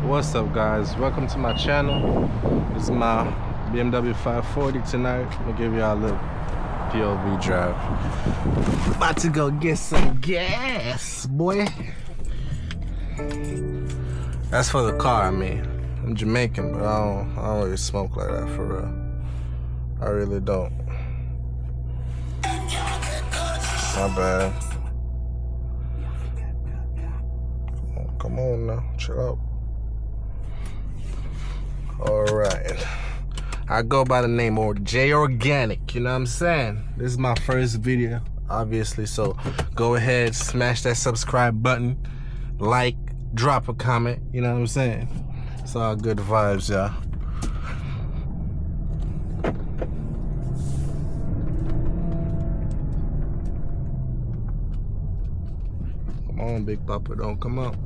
What's up, guys? Welcome to my channel. This is my BMW 540 tonight. I'm gonna give y'all a little POV drive. About to go get some gas, boy. That's for the car, I mean. I'm Jamaican, but I don't really smoke like that for real. I really don't. My bad. Come on now, chill out. Alright. I go by the name of Jay.organik, you know what I'm saying? This is my first video, obviously, so go ahead, smash that subscribe button, like, drop a comment, you know what I'm saying? It's all good vibes, y'all. Come on, Big Papa, don't come out.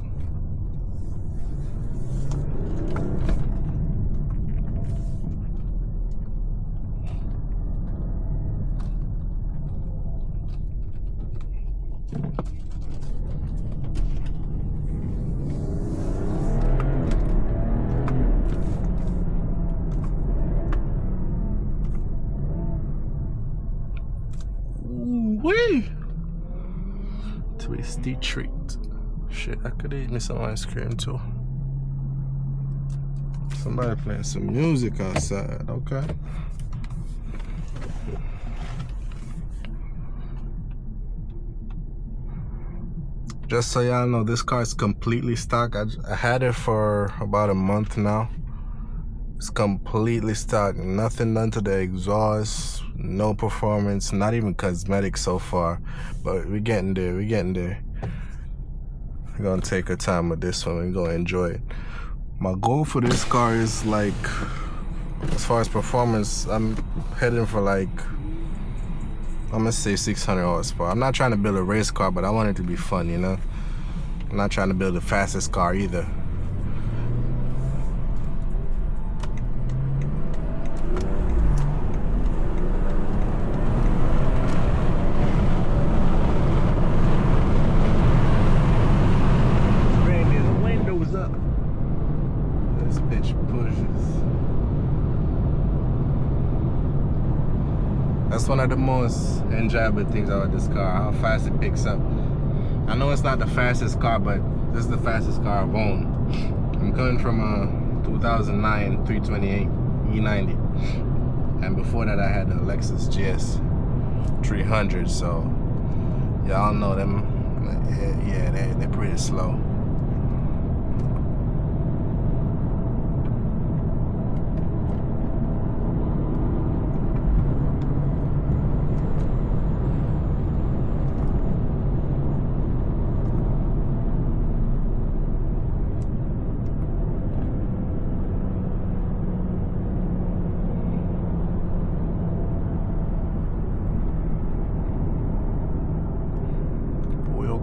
Wee! Twisty treat. Shit, I could eat me some ice cream too. Somebody playing some music outside, okay. Just so y'all know, this car is completely stock. I had it for about a month now. It's completely stock. Nothing done to the exhaust. No performance. Not even cosmetic so far. But we're getting there. We're getting there. We're gonna take our time with this one. We're gonna enjoy it. My goal for this car is like, as far as performance, I'm heading for like, I'm gonna say 600 horsepower. I'm not trying to build a race car, but I want it to be fun, you know? I'm not trying to build the fastest car either. Bringing the windows up. This bitch pushes. That's one of the most enjoyable things about this car, how fast it picks up. I know it's not the fastest car, but this is the fastest car I've owned. I'm coming from a 2009 328 E90. And before that I had a Lexus GS 300, so y'all know them, yeah, they're pretty slow.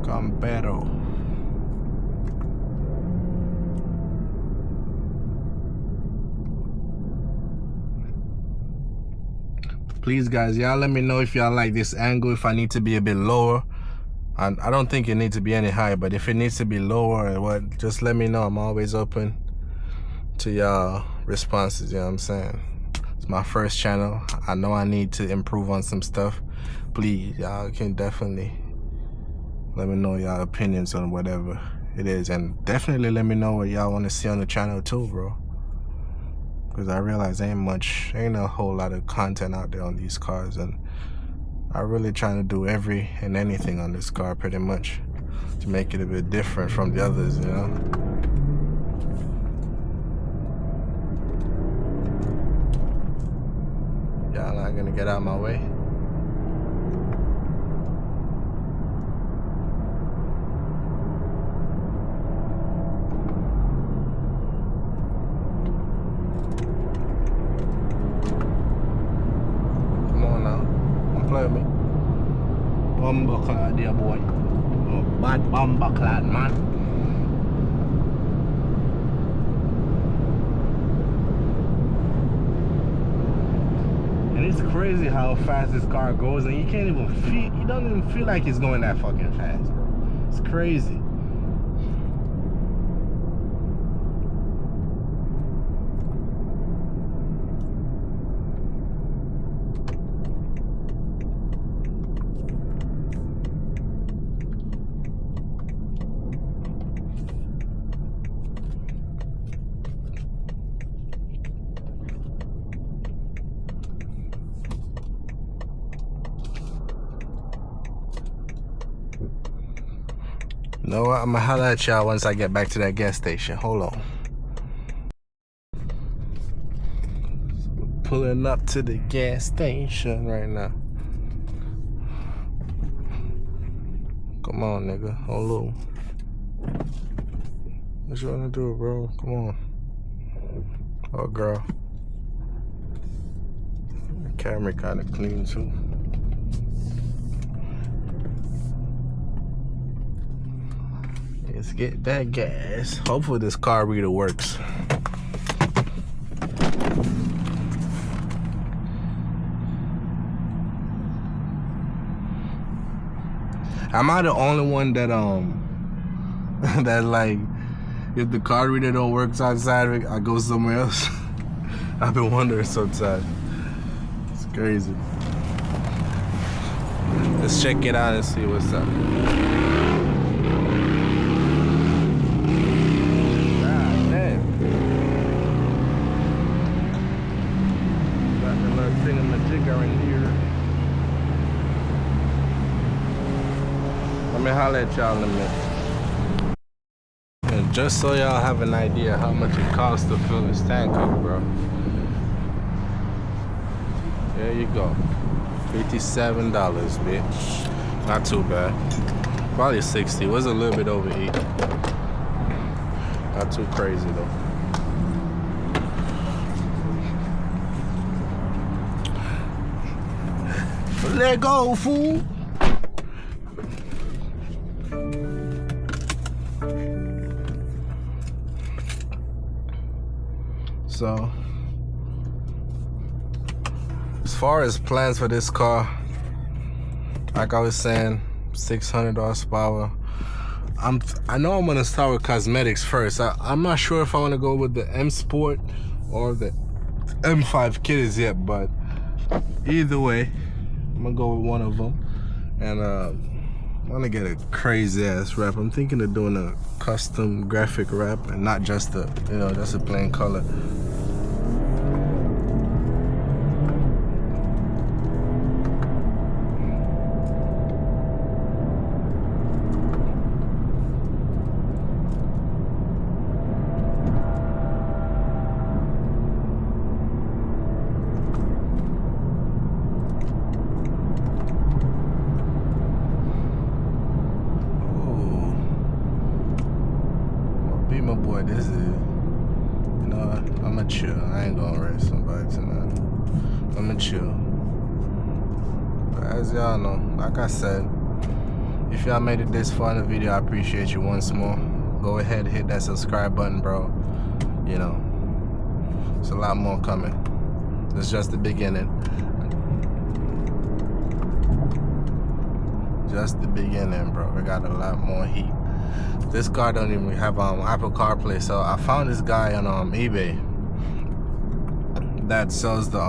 Campero. Please, guys, y'all let me know if y'all like this angle, if I need to be a bit lower. And I don't think it needs to be any higher, but if it needs to be lower or what, just let me know. I'm always open to y'all responses, you know what I'm saying? It's my first channel. I know I need to improve on some stuff. Please, y'all can definitely let me know y'all opinions on whatever it is, and definitely let me know what y'all want to see on the channel too, bro. Because I realize ain't a whole lot of content out there on these cars, and I'm really trying to do every and anything on this car pretty much to make it a bit different from the others, you know. Y'all not gonna get out of my way. Play with me. Bomber clad there, boy. Oh, bad bomber clad, man. And it's crazy how fast this car goes, and you can't even feel, you don't even feel like it's going that fucking fast, bro. It's crazy. know what? I'm gonna holler at y'all once I get back to that gas station. Hold on. Pulling up to the gas station right now. Come on, nigga. Hold on. What you wanna do, bro? Come on. Oh, girl. The camera kind of clean too. Let's get that gas. Hopefully this car reader works. Am I the only one that that like, if the car reader don't work outside of it, I go somewhere else? I've been wondering sometimes. It's crazy. Let's check it out and see what's up. God damn. Got the little thingamajigger in here. Let me holler at y'all in a minute. And just so y'all have an idea how much it costs to fill this tank up, bro. There you go. $57, bitch. Not too bad. Probably 60. Was a little bit over 8. Not too crazy though. Let go, fool. So, as far as plans for this car, like I was saying, 600 horsepower. I know I'm gonna start with cosmetics first. I'm not sure if I want to go with the M Sport or the M5 Kitties yet, but either way, I'm gonna go with one of them. And I'm gonna get a crazy ass wrap. I'm thinking of doing a custom graphic wrap and not just a, you know, just a plain color. Bmw boy, this is, you know, I'ma chill. I ain't gonna race somebody tonight. I'ma chill. But as y'all know, like I said, if y'all made it this far in the video, I appreciate you once more. Go ahead and hit that subscribe button, bro. You know, there's a lot more coming. It's just the beginning. Just the beginning, bro. We got a lot more heat. This car don't even have Apple CarPlay, so I found this guy on eBay that sells the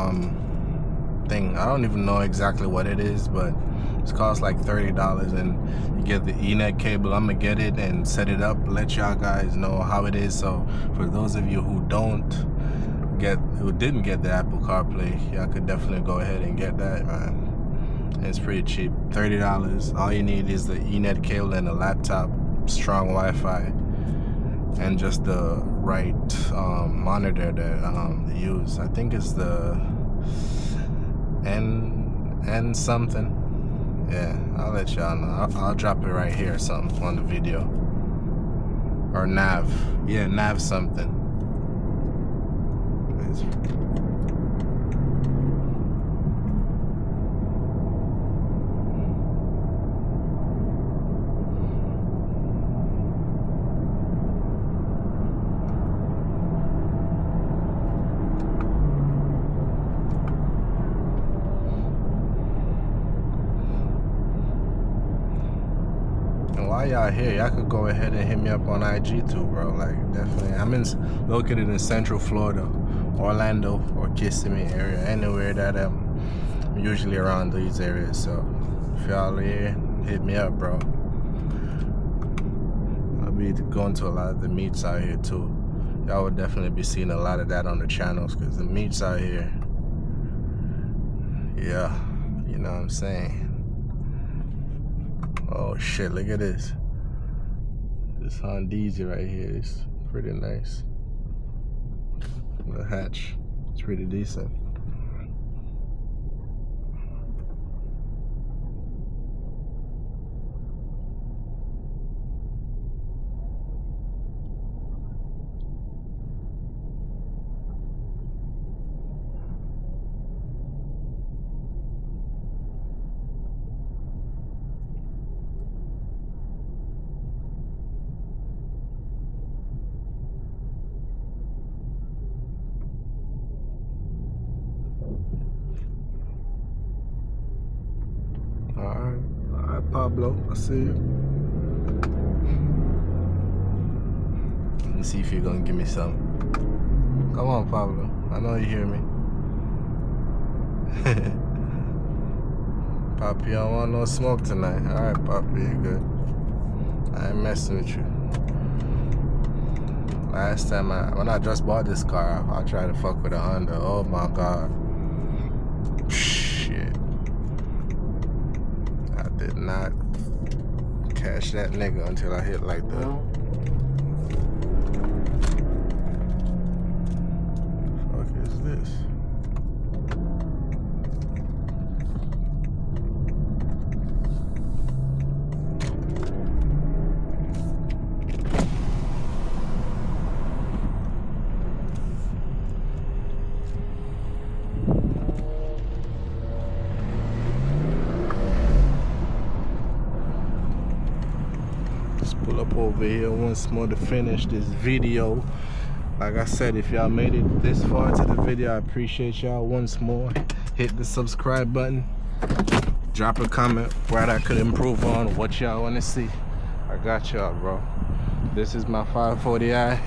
thing. I don't even know exactly what it is, but it costs like $30, and you get the Ethernet cable. I'm gonna get it and set it up, let y'all guys know how it is. So for those of you who didn't get the Apple CarPlay, y'all could definitely go ahead and get that, man. It's pretty cheap, $30. All you need is the Ethernet cable and a laptop, strong Wi-Fi, and just the right monitor that they use. I think it's the N something. Yeah, I'll let y'all know. I'll drop it right here or something on the video. Or nav. Yeah, nav something. While y'all here, y'all could go ahead and hit me up on IG too, bro. Like, definitely. I'm located in Central Florida, Orlando or Kissimmee area, anywhere that I'm usually around these areas. So if y'all here, hit me up, bro. I'll be going to a lot of the meets out here too. Y'all would definitely be seeing a lot of that on the channels, because the meets out here, yeah, you know what I'm saying. Oh shit, look at this. This Honda right here is pretty nice. The hatch, it's pretty decent. Alright, Pablo, I see you. Let me see if you're gonna give me some. Come on, Pablo. I know you hear me. Poppy, I don't want no smoke tonight. Alright, Poppy, you're good. I ain't messing with you. Last time when I just bought this car, I tried to fuck with a Honda. Oh my god. Shit. I did not catch that nigga until I hit like the fuck is this? Pull up over here once more to finish this video. Like I said, if y'all made it this far to the video, I appreciate y'all once more. Hit the subscribe button, drop a comment what I could improve on, what y'all want to see. I got y'all, bro. This is my 540i.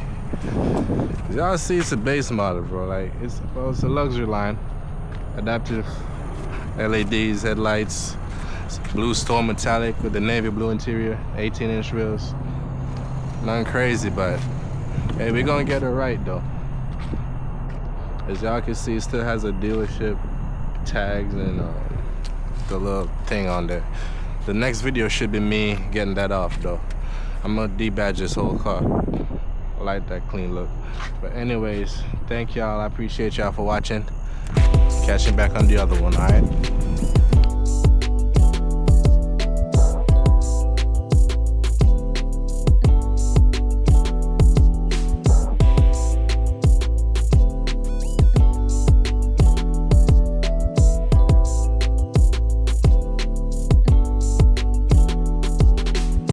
Y'all see it's a base model, bro. Like it's a luxury line. Adaptive LEDs, headlights, blue storm metallic with the navy blue interior, 18-inch wheels. Nothing crazy, but hey, we're gonna get it right though. As y'all can see, it still has a dealership tags and the little thing on there. The next video should be me getting that off though. I'm gonna debadge this whole car. I like that clean look. But anyways, thank y'all. I appreciate y'all for watching. Catch you back on the other one, alright?